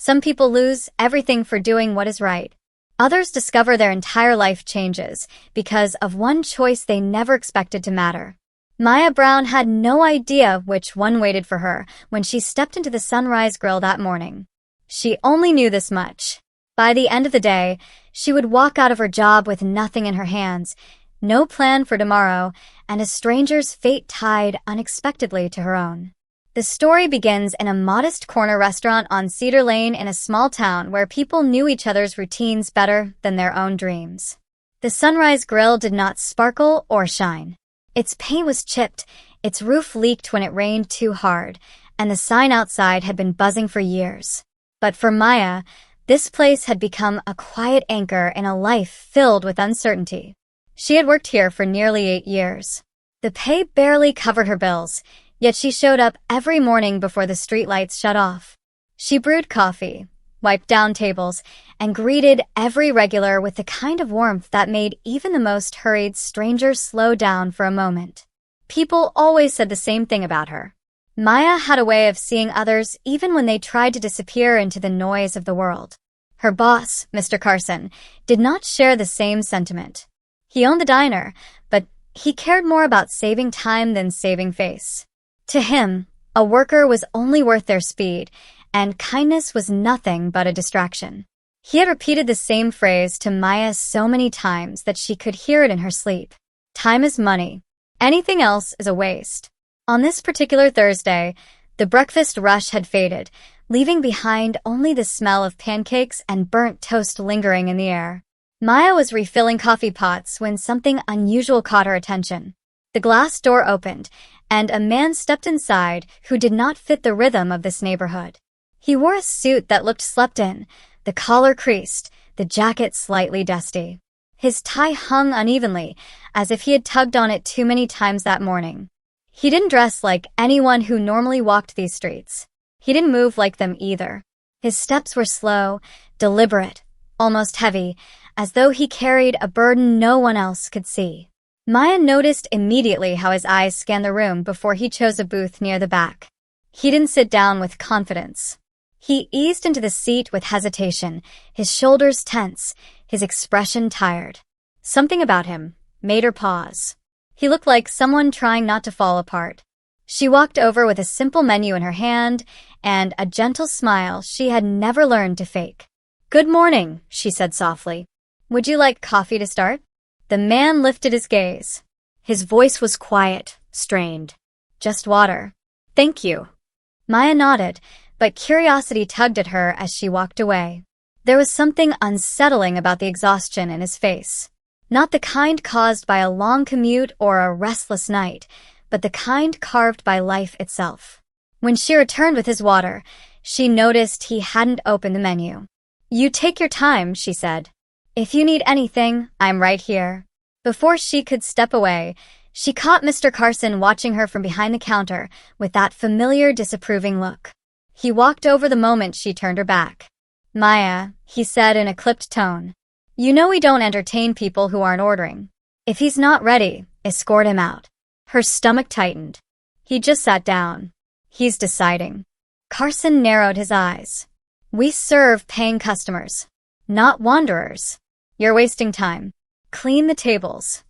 Some people lose everything for doing what is right. Others discover their entire life changes because of one choice they never expected to matter. Maya Brown had no idea which one waited for her when she stepped into the Sunrise Grill that morning. She only knew this much. By the end of the day, she would walk out of her job with nothing in her hands, no plan for tomorrow, and a stranger's fate tied unexpectedly to her own. The story begins in a modest corner restaurant on Cedar Lane in a small town where people knew each other's routines better than their own dreams. The Sunrise Grill did not sparkle or shine. Its paint was chipped, its roof leaked when it rained too hard, and the sign outside had been buzzing for years. But for Maya, this place had become a quiet anchor in a life filled with uncertainty. She had worked here for nearly 8 years. The pay barely covered her bills, yet she showed up every morning before the streetlights shut off. She brewed coffee, wiped down tables, and greeted every regular with the kind of warmth that made even the most hurried stranger slow down for a moment. People always said the same thing about her. Maya had a way of seeing others even when they tried to disappear into the noise of the world. Her boss, Mr. Carson, did not share the same sentiment. He owned the diner, but he cared more about saving time than saving face. To him, a worker was only worth their speed, and kindness was nothing but a distraction. He had repeated the same phrase to Maya so many times that she could hear it in her sleep. Time is money. Anything else is a waste. On this particular Thursday, the breakfast rush had faded, leaving behind only the smell of pancakes and burnt toast lingering in the air. Maya was refilling coffee pots when something unusual caught her attention. The glass door opened, and a man stepped inside who did not fit the rhythm of this neighborhood. He wore a suit that looked slept in, the collar creased, the jacket slightly dusty. His tie hung unevenly, as if he had tugged on it too many times that morning. He didn't dress like anyone who normally walked these streets. He didn't move like them either. His steps were slow, deliberate, almost heavy, as though he carried a burden no one else could see. Maya noticed immediately how his eyes scanned the room before he chose a booth near the back. He didn't sit down with confidence. He eased into the seat with hesitation, his shoulders tense, his expression tired. Something about him made her pause. He looked like someone trying not to fall apart. She walked over with a simple menu in her hand and a gentle smile she had never learned to fake. "Good morning," she said softly. "Would you like coffee to start?" The man lifted his gaze. His voice was quiet, strained. "Just water." "Thank you." Maya nodded, but curiosity tugged at her as she walked away. There was something unsettling about the exhaustion in his face. Not the kind caused by a long commute or a restless night, but the kind carved by life itself. When she returned with his water, she noticed he hadn't opened the menu. "You take your time," she said. "If you need anything, I'm right here." Before she could step away, she caught Mr. Carson watching her from behind the counter with that familiar, disapproving look. He walked over the moment she turned her back. "Maya," he said in a clipped tone, "you know we don't entertain people who aren't ordering. If he's not ready, escort him out." Her stomach tightened. He just sat down. "He's deciding." Carson narrowed his eyes. "We serve paying customers, not wanderers. You're wasting time. Clean the tables."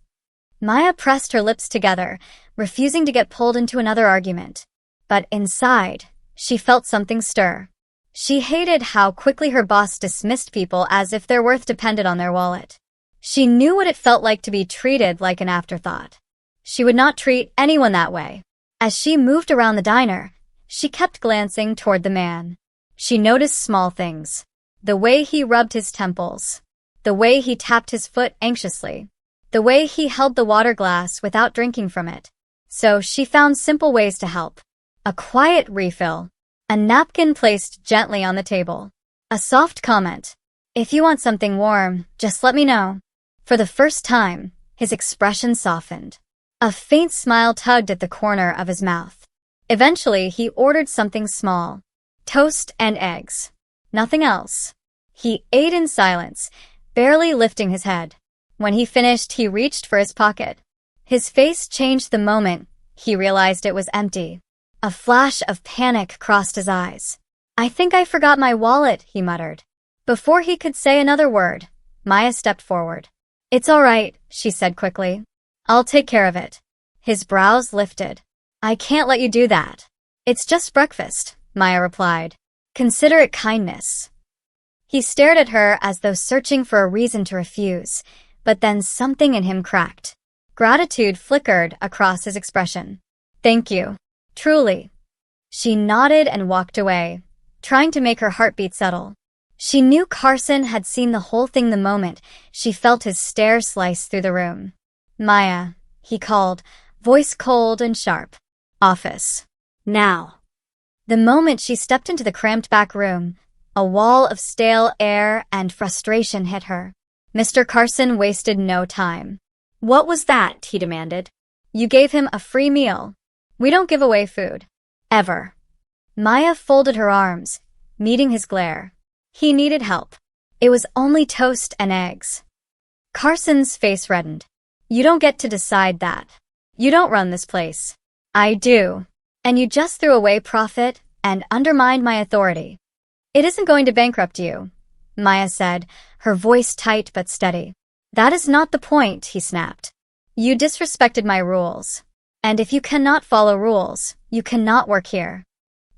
Maya pressed her lips together, refusing to get pulled into another argument. But inside, she felt something stir. She hated how quickly her boss dismissed people as if their worth depended on their wallet. She knew what it felt like to be treated like an afterthought. She would not treat anyone that way. As she moved around the diner, she kept glancing toward the man. She noticed small things. The way he rubbed his temples. The way he tapped his foot anxiously. The way he held the water glass without drinking from it. So she found simple ways to help. A quiet refill. A napkin placed gently on the table. A soft comment. "If you want something warm, just let me know." For the first time, his expression softened. A faint smile tugged at the corner of his mouth. Eventually, he ordered something small. Toast and eggs. Nothing else. He ate in silence, barely lifting his head. When he finished, he reached for his pocket. His face changed the moment he realized it was empty. A flash of panic crossed his eyes. I think I forgot my wallet, he muttered. Before he could say another word, Maya stepped forward. It's all right, she said quickly. I'll take care of it. His brows lifted. I can't let you do that. It's just breakfast, Maya replied. Consider it kindness. He stared at her as though searching for a reason to refuse, but then something in him cracked. Gratitude flickered across his expression. Thank you. Truly. She nodded and walked away, trying to make her heartbeat settle. She knew Carson had seen the whole thing the moment she felt his stare slice through the room. Maya, he called, voice cold and sharp. Office. Now. The moment she stepped into the cramped back room, a wall of stale air and frustration hit her. Mr. Carson wasted no time. What was that? He demanded. You gave him a free meal. We don't give away food. Ever. Maya folded her arms, meeting his glare. He needed help. It was only toast and eggs. Carson's face reddened. You don't get to decide that. You don't run this place. I do. And you just threw away profit and undermined my authority. It isn't going to bankrupt you, Maya said, her voice tight but steady. That is not the point, he snapped. You disrespected my rules. And if you cannot follow rules, you cannot work here.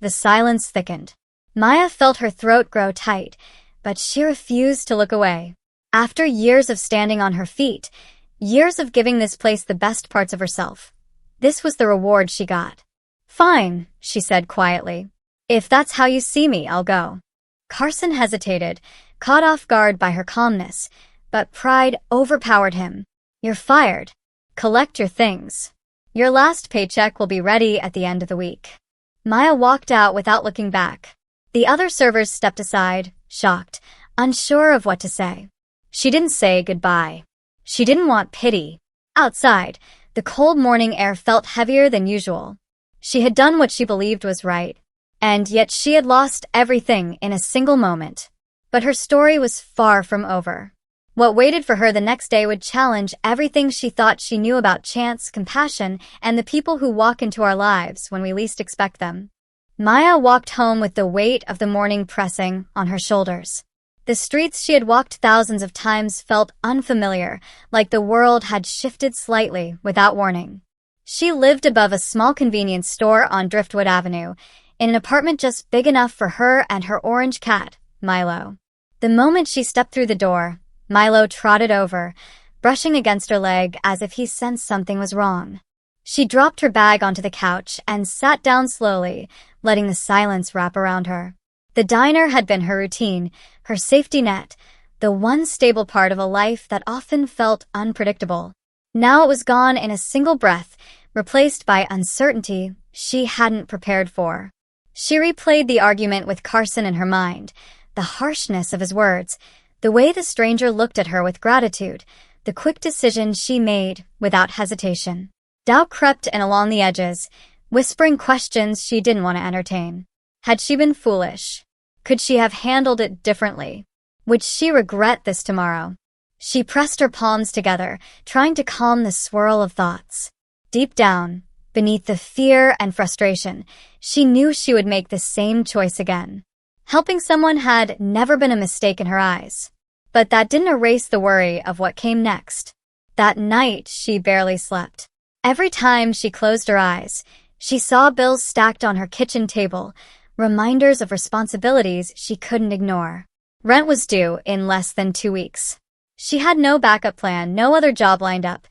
The silence thickened. Maya felt her throat grow tight, but she refused to look away. After years of standing on her feet, years of giving this place the best parts of herself, this was the reward she got. Fine, she said quietly. If that's how you see me, I'll go. Carson hesitated, caught off guard by her calmness, but pride overpowered him. You're fired. Collect your things. Your last paycheck will be ready at the end of the week. Maya walked out without looking back. The other servers stepped aside, shocked, unsure of what to say. She didn't say goodbye. She didn't want pity. Outside, the cold morning air felt heavier than usual. She had done what she believed was right, and yet she had lost everything in a single moment. But her story was far from over. What waited for her the next day would challenge everything she thought she knew about chance, compassion, and the people who walk into our lives when we least expect them. Maya walked home with the weight of the morning pressing on her shoulders. The streets she had walked thousands of times felt unfamiliar, like the world had shifted slightly without warning. She lived above a small convenience store on Driftwood Avenue, in an apartment just big enough for her and her orange cat, Milo. The moment she stepped through the door, Milo trotted over, brushing against her leg as if he sensed something was wrong. She dropped her bag onto the couch and sat down slowly, letting the silence wrap around her. The diner had been her routine, her safety net, the one stable part of a life that often felt unpredictable. Now it was gone in a single breath, replaced by uncertainty she hadn't prepared for. She replayed the argument with Carson in her mind, the harshness of his words, the way the stranger looked at her with gratitude, the quick decision she made without hesitation. Doubt crept in along the edges, whispering questions she didn't want to entertain. Had she been foolish? Could she have handled it differently? Would she regret this tomorrow? She pressed her palms together, trying to calm the swirl of thoughts. Deep down, beneath the fear and frustration, she knew she would make the same choice again. Helping someone had never been a mistake in her eyes. But that didn't erase the worry of what came next. That night, she barely slept. Every time she closed her eyes, she saw bills stacked on her kitchen table, reminders of responsibilities she couldn't ignore. Rent was due in less than 2 weeks. She had no backup plan, no other job lined up,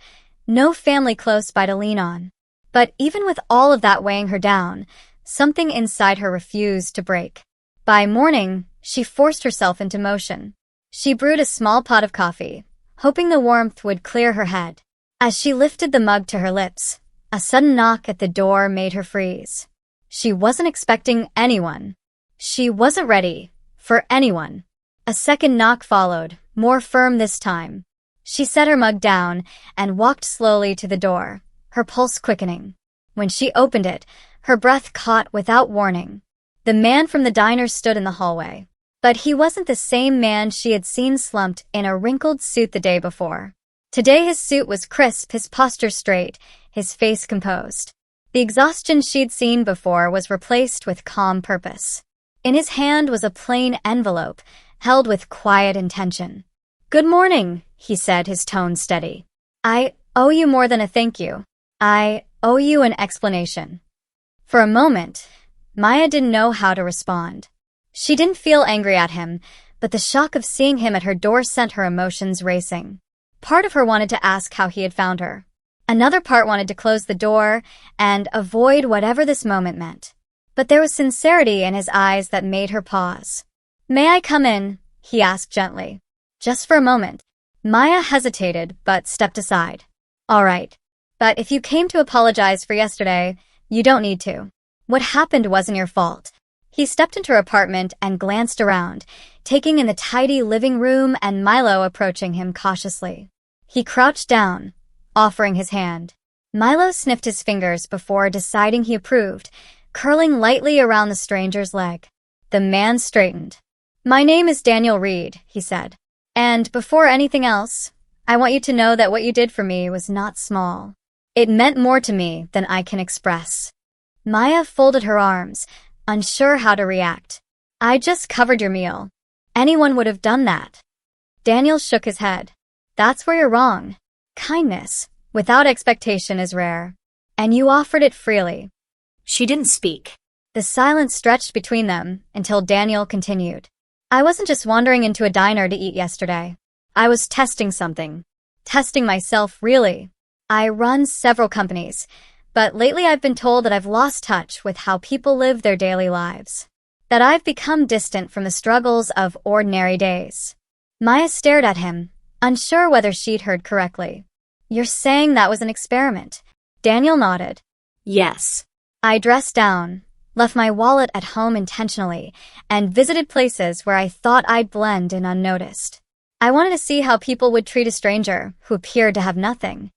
no family close by to lean on. But even with all of that weighing her down, something inside her refused to break. By morning, she forced herself into motion. She brewed a small pot of coffee, hoping the warmth would clear her head. As she lifted the mug to her lips, a sudden knock at the door made her freeze. She wasn't expecting anyone. She wasn't ready for anyone. A second knock followed, more firm this time. She set her mug down and walked slowly to the door, her pulse quickening. When she opened it, her breath caught without warning. The man from the diner stood in the hallway. But he wasn't the same man she had seen slumped in a wrinkled suit the day before. Today his suit was crisp, his posture straight, his face composed. The exhaustion she'd seen before was replaced with calm purpose. In his hand was a plain envelope, held with quiet intention. "Good morning," he said, his tone steady. "I owe you more than a thank you. I owe you an explanation." For a moment, Maya didn't know how to respond. She didn't feel angry at him, but the shock of seeing him at her door sent her emotions racing. Part of her wanted to ask how he had found her. Another part wanted to close the door and avoid whatever this moment meant. But there was sincerity in his eyes that made her pause. "May I come in?" he asked gently. Just for a moment. Maya hesitated but stepped aside. "All right. But if you came to apologize for yesterday, you don't need to. What happened wasn't your fault." He stepped into her apartment and glanced around, taking in the tidy living room and Milo approaching him cautiously. He crouched down, offering his hand. Milo sniffed his fingers before deciding he approved, curling lightly around the stranger's leg. The man straightened. "My name is Daniel Reed," he said. "And before anything else, I want you to know that what you did for me was not small. It meant more to me than I can express." Maya folded her arms, unsure how to react. "I just covered your meal. Anyone would have done that." Daniel shook his head. "That's where you're wrong. Kindness, without expectation, is rare. And you offered it freely." She didn't speak. The silence stretched between them until Daniel continued. "I wasn't just wandering into a diner to eat yesterday. I was testing something. Testing myself, really. I run several companies, but lately I've been told that I've lost touch with how people live their daily lives. That I've become distant from the struggles of ordinary days." Maya stared at him, unsure whether she'd heard correctly. "You're saying that was an experiment?" Daniel nodded. "Yes." "I dressed down, left my wallet at home intentionally, and visited places where I thought I'd blend in unnoticed. I wanted to see how people would treat a stranger who appeared to have nothing."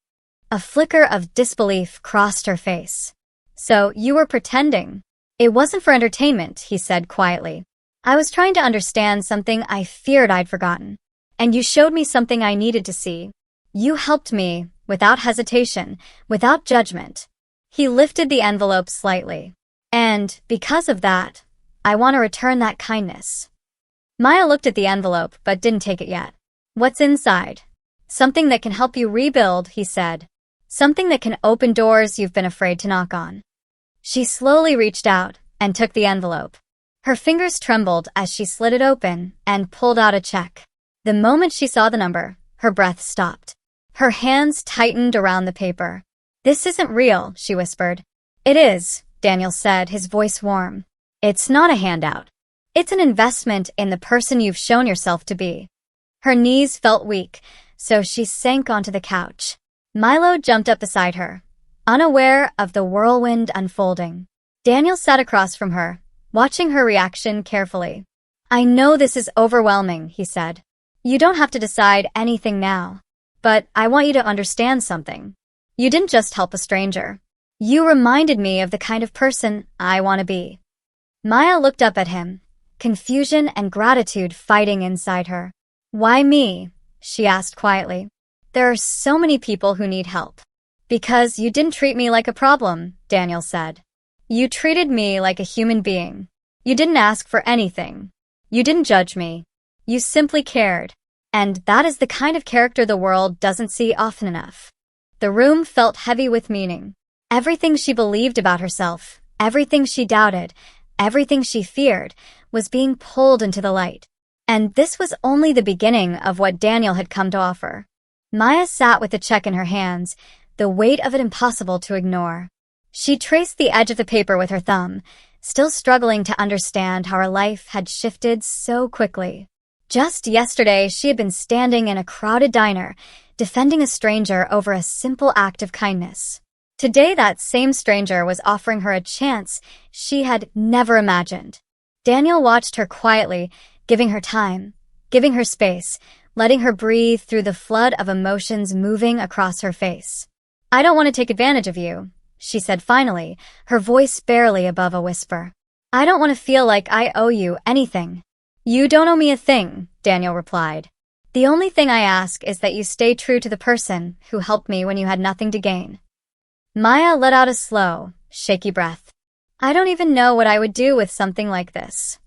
A flicker of disbelief crossed her face. "So you were pretending?" "It wasn't for entertainment," he said quietly. "I was trying to understand something I feared I'd forgotten. And you showed me something I needed to see. You helped me, without hesitation, without judgment." He lifted the envelope slightly. "And because of that, I want to return that kindness." Maya looked at the envelope but didn't take it yet. "What's inside?" "Something that can help you rebuild," he said. "Something that can open doors you've been afraid to knock on." She slowly reached out and took the envelope. Her fingers trembled as she slid it open and pulled out a check. The moment she saw the number, her breath stopped. Her hands tightened around the paper. "This isn't real," she whispered. "It is," Daniel said, his voice warm. "It's not a handout. It's an investment in the person you've shown yourself to be." Her knees felt weak, so she sank onto the couch. Milo jumped up beside her, unaware of the whirlwind unfolding. Daniel sat across from her, watching her reaction carefully. "I know this is overwhelming," he said. "You don't have to decide anything now. But I want you to understand something. You didn't just help a stranger. You reminded me of the kind of person I want to be." Maya looked up at him, confusion and gratitude fighting inside her. "Why me?" she asked quietly. "There are so many people who need help." "Because you didn't treat me like a problem," Daniel said. "You treated me like a human being. You didn't ask for anything. You didn't judge me. You simply cared. And that is the kind of character the world doesn't see often enough." The room felt heavy with meaning. Everything she believed about herself, everything she doubted, everything she feared, was being pulled into the light. And this was only the beginning of what Daniel had come to offer. Maya sat with the check in her hands, the weight of it impossible to ignore. She traced the edge of the paper with her thumb, still struggling to understand how her life had shifted so quickly. Just yesterday, she had been standing in a crowded diner, defending a stranger over a simple act of kindness. Today, that same stranger was offering her a chance she had never imagined. Daniel watched her quietly, giving her time, giving her space, letting her breathe through the flood of emotions moving across her face. "I don't want to take advantage of you," she said finally, her voice barely above a whisper. "I don't want to feel like I owe you anything." "You don't owe me a thing," Daniel replied. "The only thing I ask is that you stay true to the person who helped me when you had nothing to gain." Maya let out a slow, shaky breath. "I don't even know what I would do with something like this."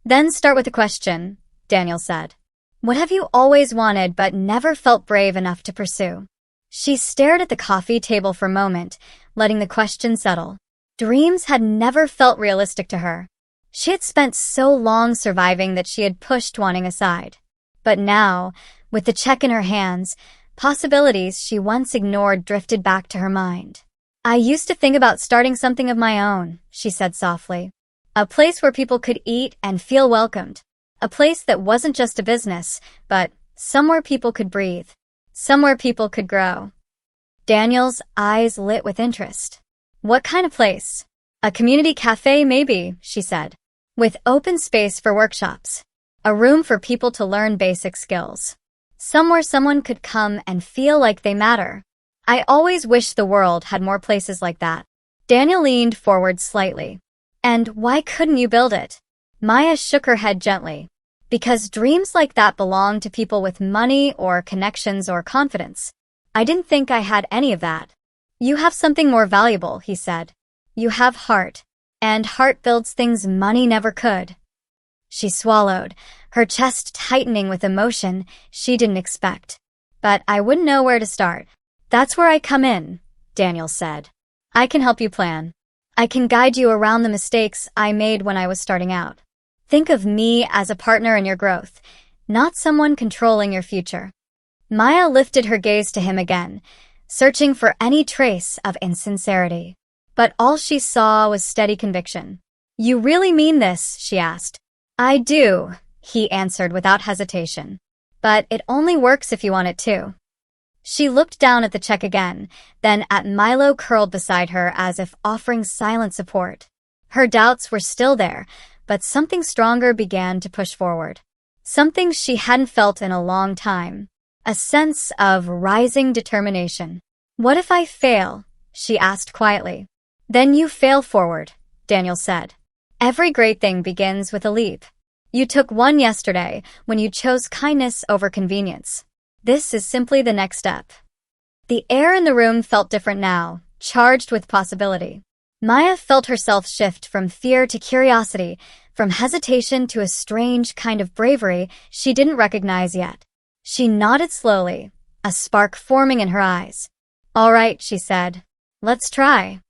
Then start with a question, Daniel said. What have you always wanted but never felt brave enough to pursue? She stared at the coffee table for a moment, letting the question settle. Dreams had never felt realistic to her. She had spent so long surviving that she had pushed wanting aside. But now, with the check in her hands, possibilities she once ignored drifted back to her mind. I used to think about starting something of my own, she said softly. A place where people could eat and feel welcomed. A place that wasn't just a business, but somewhere people could breathe. Somewhere people could grow. Daniel's eyes lit with interest. What kind of place? A community cafe, maybe, she said. With open space for workshops. A room for people to learn basic skills. Somewhere someone could come and feel like they matter. I always wish the world had more places like that. Daniel leaned forward slightly. And why couldn't you build it? Maya shook her head gently. Because dreams like that belong to people with money or connections or confidence. I didn't think I had any of that. You have something more valuable, he said. You have heart. And heart builds things money never could. She swallowed, her chest tightening with emotion she didn't expect. But I wouldn't know where to start. That's where I come in, Daniel said. I can help you plan. I can guide you around the mistakes I made when I was starting out. Think of me as a partner in your growth, not someone controlling your future. Maya lifted her gaze to him again, searching for any trace of insincerity. But all she saw was steady conviction. You really mean this? She asked. I do, he answered without hesitation. But it only works if you want it to. She looked down at the check again, then at Milo curled beside her as if offering silent support. Her doubts were still there, but something stronger began to push forward. Something she hadn't felt in a long time. A sense of rising determination. What if I fail? She asked quietly. Then you fail forward, Daniel said. Every great thing begins with a leap. You took one yesterday when you chose kindness over convenience. This is simply the next step. The air in the room felt different now, charged with possibility. Maya felt herself shift from fear to curiosity, from hesitation to a strange kind of bravery she didn't recognize yet. She nodded slowly, a spark forming in her eyes. All right, she said. Let's try.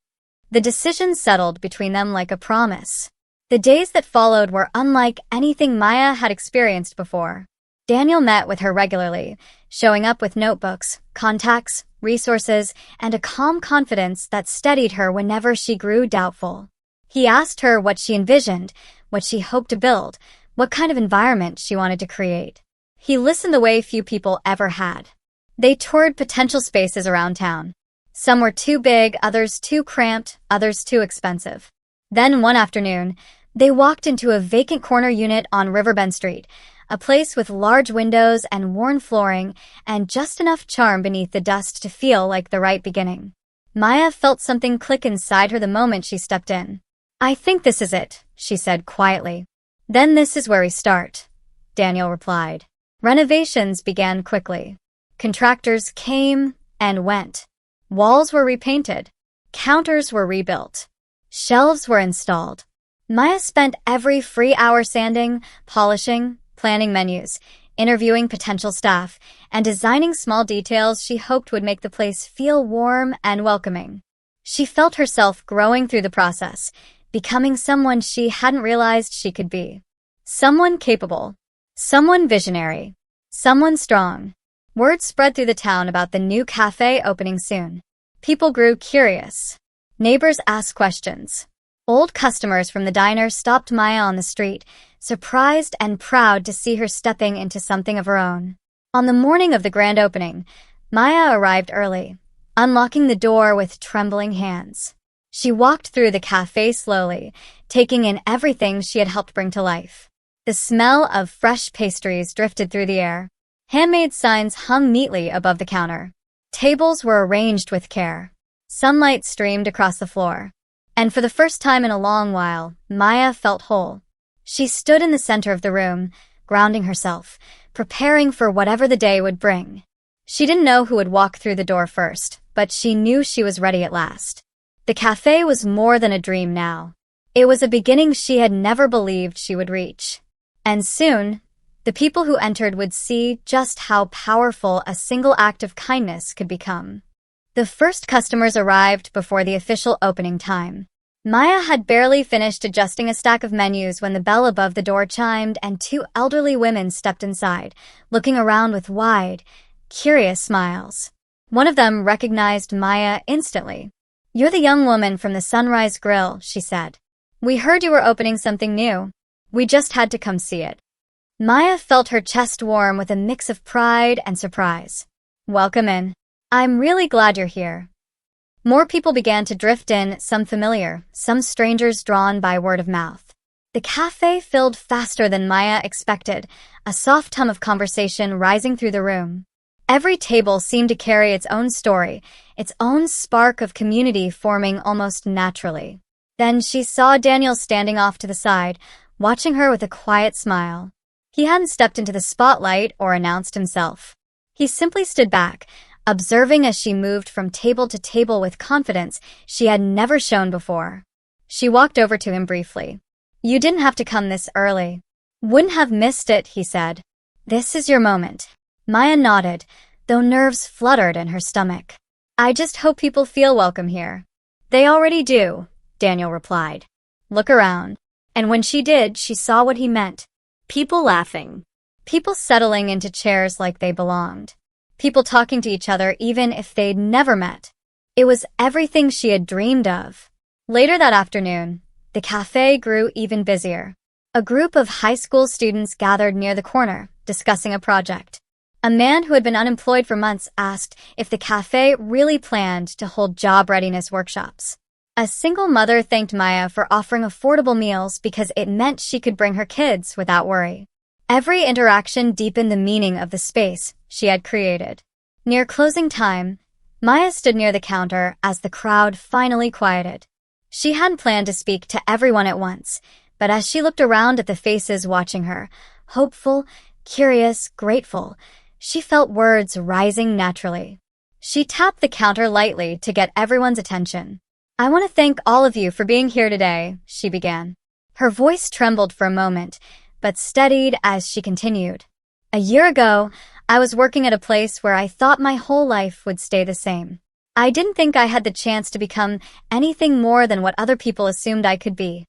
The decision settled between them like a promise. The days that followed were unlike anything Maya had experienced before. Daniel met with her regularly, showing up with notebooks, contacts, resources, and a calm confidence that steadied her whenever she grew doubtful. He asked her what she envisioned, what she hoped to build, what kind of environment she wanted to create. He listened the way few people ever had. They toured potential spaces around town. Some were too big, others too cramped, others too expensive. Then one afternoon, they walked into a vacant corner unit on Riverbend Street, a place with large windows and worn flooring and just enough charm beneath the dust to feel like the right beginning. Maya felt something click inside her the moment she stepped in. I think this is it, she said quietly. Then this is where we start, Daniel replied. Renovations began quickly. Contractors came and went. Walls were repainted. Counters were rebuilt. Shelves were installed. Maya spent every free hour sanding, polishing, planning menus, interviewing potential staff, and designing small details she hoped would make the place feel warm and welcoming. She felt herself growing through the process, becoming someone she hadn't realized she could be. Someone capable. Someone visionary. Someone strong. Word spread through the town about the new cafe opening soon. People grew curious. Neighbors asked questions. Old customers from the diner stopped Maya on the street, surprised and proud to see her stepping into something of her own. On the morning of the grand opening, Maya arrived early, unlocking the door with trembling hands. She walked through the cafe slowly, taking in everything she had helped bring to life. The smell of fresh pastries drifted through the air. Handmade signs hung neatly above the counter. Tables were arranged with care. Sunlight streamed across the floor. And for the first time in a long while, Maya felt whole. She stood in the center of the room, grounding herself, preparing for whatever the day would bring. She didn't know who would walk through the door first, but she knew she was ready at last. The cafe was more than a dream now. It was a beginning she had never believed she would reach. And soon, the people who entered would see just how powerful a single act of kindness could become. The first customers arrived before the official opening time. Maya had barely finished adjusting a stack of menus when the bell above the door chimed and two elderly women stepped inside, looking around with wide, curious smiles. One of them recognized Maya instantly. "You're the young woman from the Sunrise Grill," she said. "We heard you were opening something new. We just had to come see it." Maya felt her chest warm with a mix of pride and surprise. "Welcome in. I'm really glad you're here." More people began to drift in, some familiar, some strangers drawn by word of mouth. The cafe filled faster than Maya expected, a soft hum of conversation rising through the room. Every table seemed to carry its own story, its own spark of community forming almost naturally. Then she saw Daniel standing off to the side, watching her with a quiet smile. He hadn't stepped into the spotlight or announced himself. He simply stood back, observing as she moved from table to table with confidence she had never shown before. She walked over to him briefly. "You didn't have to come this early." "Wouldn't have missed it," he said. "This is your moment." Maya nodded, though nerves fluttered in her stomach. "I just hope people feel welcome here." "They already do," Daniel replied. "Look around." And when she did, she saw what he meant. People laughing. People settling into chairs like they belonged. People talking to each other even if they'd never met. It was everything she had dreamed of. Later that afternoon, the cafe grew even busier. A group of high school students gathered near the corner, discussing a project. A man who had been unemployed for months asked if the cafe really planned to hold job readiness workshops. A single mother thanked Maya for offering affordable meals because it meant she could bring her kids without worry. Every interaction deepened the meaning of the space she had created. Near closing time, Maya stood near the counter as the crowd finally quieted. She hadn't planned to speak to everyone at once, but as she looked around at the faces watching her, hopeful, curious, grateful, she felt words rising naturally. She tapped the counter lightly to get everyone's attention. "I want to thank all of you for being here today," she began. Her voice trembled for a moment, but steadied as she continued. "A year ago, I was working at a place where I thought my whole life would stay the same. I didn't think I had the chance to become anything more than what other people assumed I could be."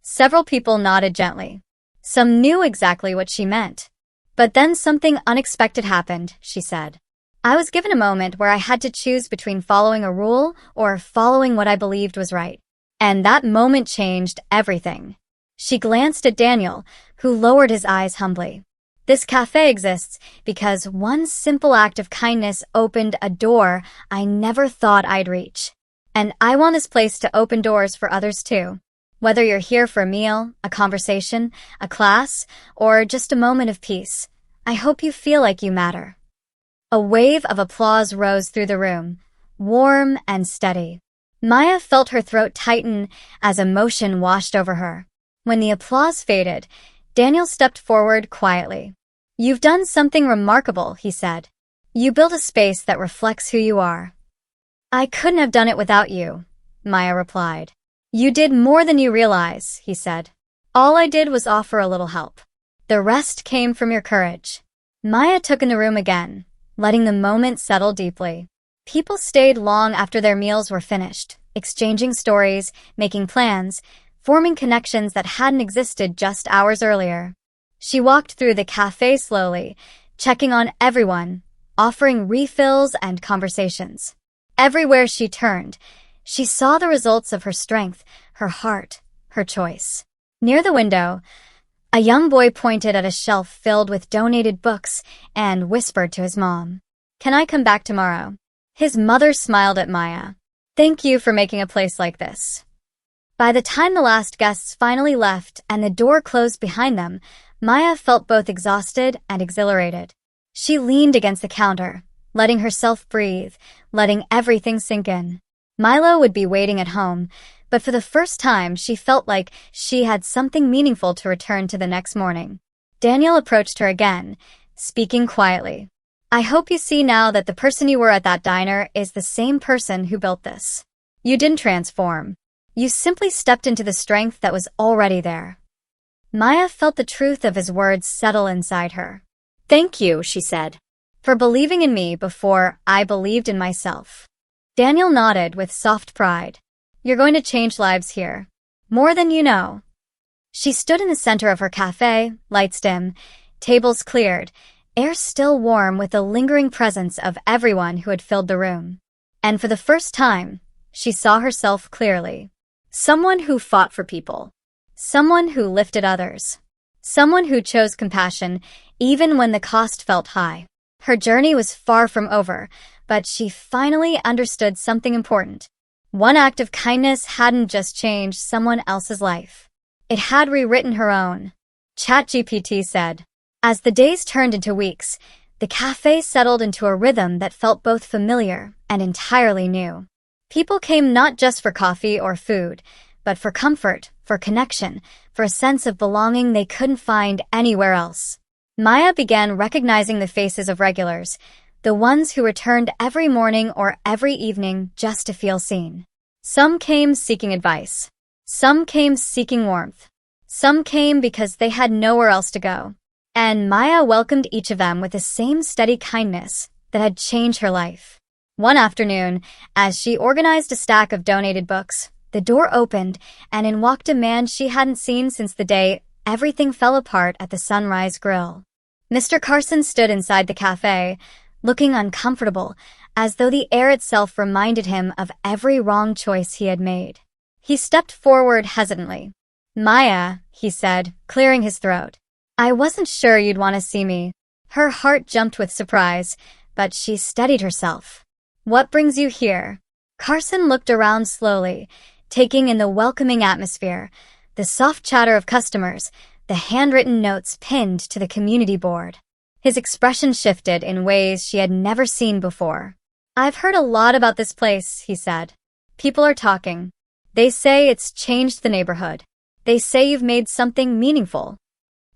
Several people nodded gently. Some knew exactly what she meant. "But then something unexpected happened," she said. "I was given a moment where I had to choose between following a rule or following what I believed was right. And that moment changed everything." She glanced at Daniel, who lowered his eyes humbly. "This cafe exists because one simple act of kindness opened a door I never thought I'd reach. And I want this place to open doors for others too. Whether you're here for a meal, a conversation, a class, or just a moment of peace, I hope you feel like you matter." A wave of applause rose through the room, warm and steady. Maya felt her throat tighten as emotion washed over her. When the applause faded, Daniel stepped forward quietly. "You've done something remarkable," he said. "You built a space that reflects who you are." "I couldn't have done it without you," Maya replied. "You did more than you realize," he said. "All I did was offer a little help. The rest came from your courage." Maya took in the room again, letting the moment settle deeply. People stayed long after their meals were finished, exchanging stories, making plans, forming connections that hadn't existed just hours earlier. She walked through the cafe slowly, checking on everyone, offering refills and conversations. Everywhere she turned, she saw the results of her strength, her heart, her choice. Near the window, a young boy pointed at a shelf filled with donated books and whispered to his mom, "Can I come back tomorrow?" His mother smiled at Maya. "Thank you for making a place like this." By the time the last guests finally left and the door closed behind them, Maya felt both exhausted and exhilarated. She leaned against the counter, letting herself breathe, letting everything sink in. Milo would be waiting at home, but for the first time she felt like she had something meaningful to return to the next morning. Daniel approached her again, speaking quietly. "I hope you see now that the person you were at that diner is the same person who built this. You didn't transform. You simply stepped into the strength that was already there. Maya felt the truth of his words settle inside her. Thank you, she said. For believing in me before I believed in myself. Daniel nodded with soft pride. You're going to change lives here. More than you know. She stood in the center of her cafe, lights dim, tables cleared, air still warm with the lingering presence of everyone who had filled the room. And for the first time, she saw herself clearly. Someone who fought for people. Someone who lifted others. Someone who chose compassion even when the cost felt high. Her journey was far from over, but she finally understood something important. One act of kindness hadn't just changed someone else's life. It had rewritten her own. ChatGPT said. As the days turned into weeks, the cafe settled into a rhythm that felt both familiar and entirely new. People came not just for coffee or food, but for comfort, for connection, for a sense of belonging they couldn't find anywhere else. Maya began recognizing the faces of regulars, the ones who returned every morning or every evening just to feel seen. Some came seeking advice. Some came seeking warmth. Some came because they had nowhere else to go. And Maya welcomed each of them with the same steady kindness that had changed her life. One afternoon, as she organized a stack of donated books, the door opened and in walked a man she hadn't seen since the day everything fell apart at the Sunrise Grill. Mr. Carson stood inside the cafe, looking uncomfortable, as though the air itself reminded him of every wrong choice he had made. He stepped forward hesitantly. Maya, he said, clearing his throat. I wasn't sure you'd want to see me. Her heart jumped with surprise, but she steadied herself. What brings you here? Carson looked around slowly, taking in the welcoming atmosphere, the soft chatter of customers, the handwritten notes pinned to the community board. His expression shifted in ways she had never seen before. I've heard a lot about this place, he said. People are talking. They say it's changed the neighborhood. They say you've made something meaningful.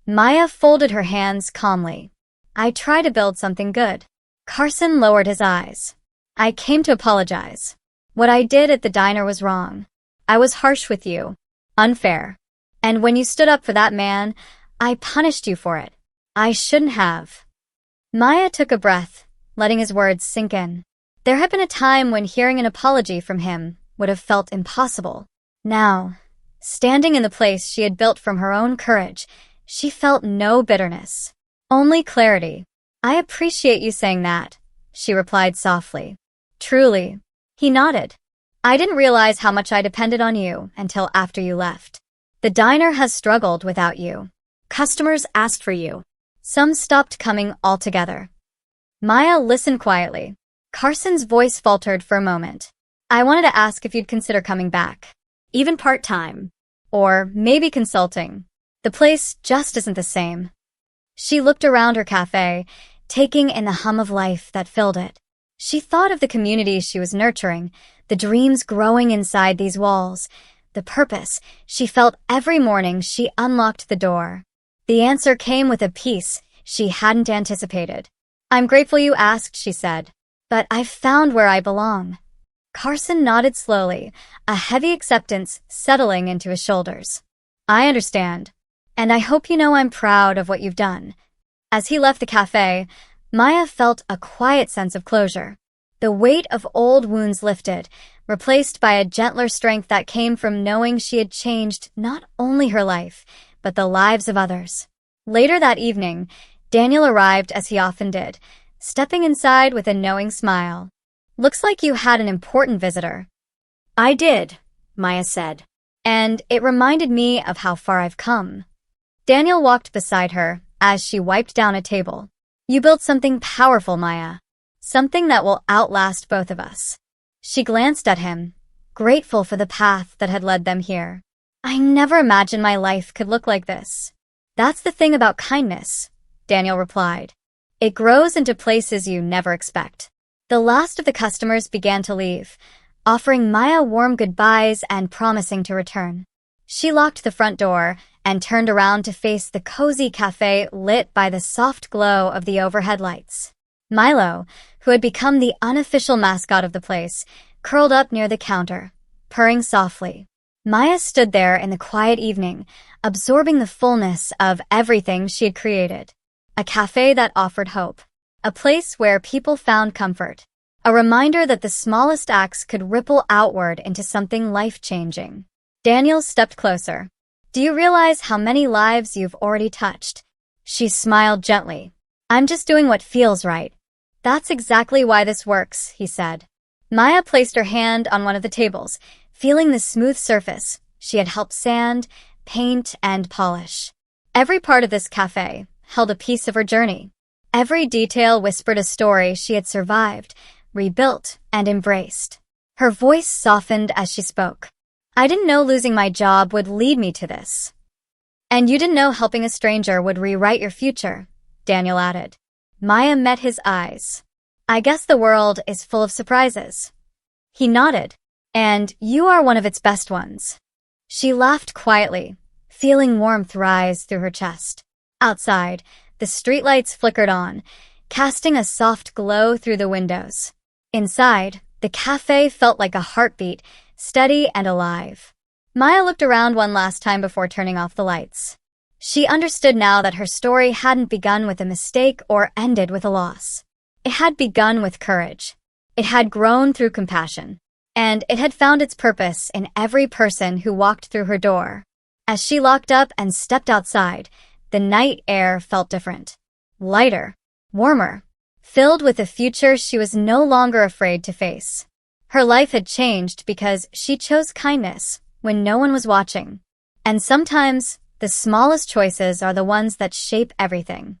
Maya folded her hands calmly. I try to build something good. Carson lowered his eyes. I came to apologize. What I did at the diner was wrong. I was harsh with you. Unfair. And when you stood up for that man, I punished you for it. I shouldn't have. Maya took a breath, letting his words sink in. There had been a time when hearing an apology from him would have felt impossible. Now, standing in the place she had built from her own courage, she felt no bitterness. Only clarity. I appreciate you saying that, she replied softly. Truly. He nodded. I didn't realize how much I depended on you until after you left. The diner has struggled without you. Customers asked for you. Some stopped coming altogether. Maya listened quietly. Carson's voice faltered for a moment. I wanted to ask if you'd consider coming back. Even part-time. Or maybe consulting. The place just isn't the same. She looked around her cafe, taking in the hum of life that filled it. She thought of the community she was nurturing, the dreams growing inside these walls, the purpose she felt every morning she unlocked the door. The answer came with a peace she hadn't anticipated. I'm grateful you asked, she said. But I've found where I belong. Carson nodded slowly, a heavy acceptance settling into his shoulders. I understand. And I hope you know I'm proud of what you've done. As he left the cafe, Maya felt a quiet sense of closure. The weight of old wounds lifted, replaced by a gentler strength that came from knowing she had changed not only her life, but the lives of others. Later that evening, Daniel arrived as he often did, stepping inside with a knowing smile. Looks like you had an important visitor. I did, Maya said. And it reminded me of how far I've come. Daniel walked beside her as she wiped down a table. You built something powerful, Maya. Something that will outlast both of us. She glanced at him, grateful for the path that had led them here. I never imagined my life could look like this. That's the thing about kindness, Daniel replied. It grows into places you never expect. The last of the customers began to leave, offering Maya warm goodbyes and promising to return. She locked the front door and turned around to face the cozy cafe lit by the soft glow of the overhead lights. Milo, who had become the unofficial mascot of the place, curled up near the counter, purring softly. Maya stood there in the quiet evening, absorbing the fullness of everything she had created. A cafe that offered hope. A place where people found comfort. A reminder that the smallest acts could ripple outward into something life-changing. Daniel stepped closer. "Do you realize how many lives you've already touched?" She smiled gently. "I'm just doing what feels right." "That's exactly why this works," he said. Maya placed her hand on one of the tables, feeling the smooth surface she had helped sand, paint, and polish. Every part of this cafe held a piece of her journey. Every detail whispered a story she had survived, rebuilt, and embraced. Her voice softened as she spoke. "I didn't know losing my job would lead me to this." "And you didn't know helping a stranger would rewrite your future," Daniel added. Maya met his eyes. "I guess the world is full of surprises." He nodded. "And you are one of its best ones." She laughed quietly, feeling warmth rise through her chest. Outside, the streetlights flickered on, casting a soft glow through the windows. Inside, the cafe felt like a heartbeat, steady and alive. Maya looked around one last time before turning off the lights. She understood now that her story hadn't begun with a mistake or ended with a loss. It had begun with courage. It had grown through compassion. And it had found its purpose in every person who walked through her door. As she locked up and stepped outside, the night air felt different. Lighter, warmer, filled with a future she was no longer afraid to face. Her life had changed because she chose kindness when no one was watching. And sometimes, the smallest choices are the ones that shape everything.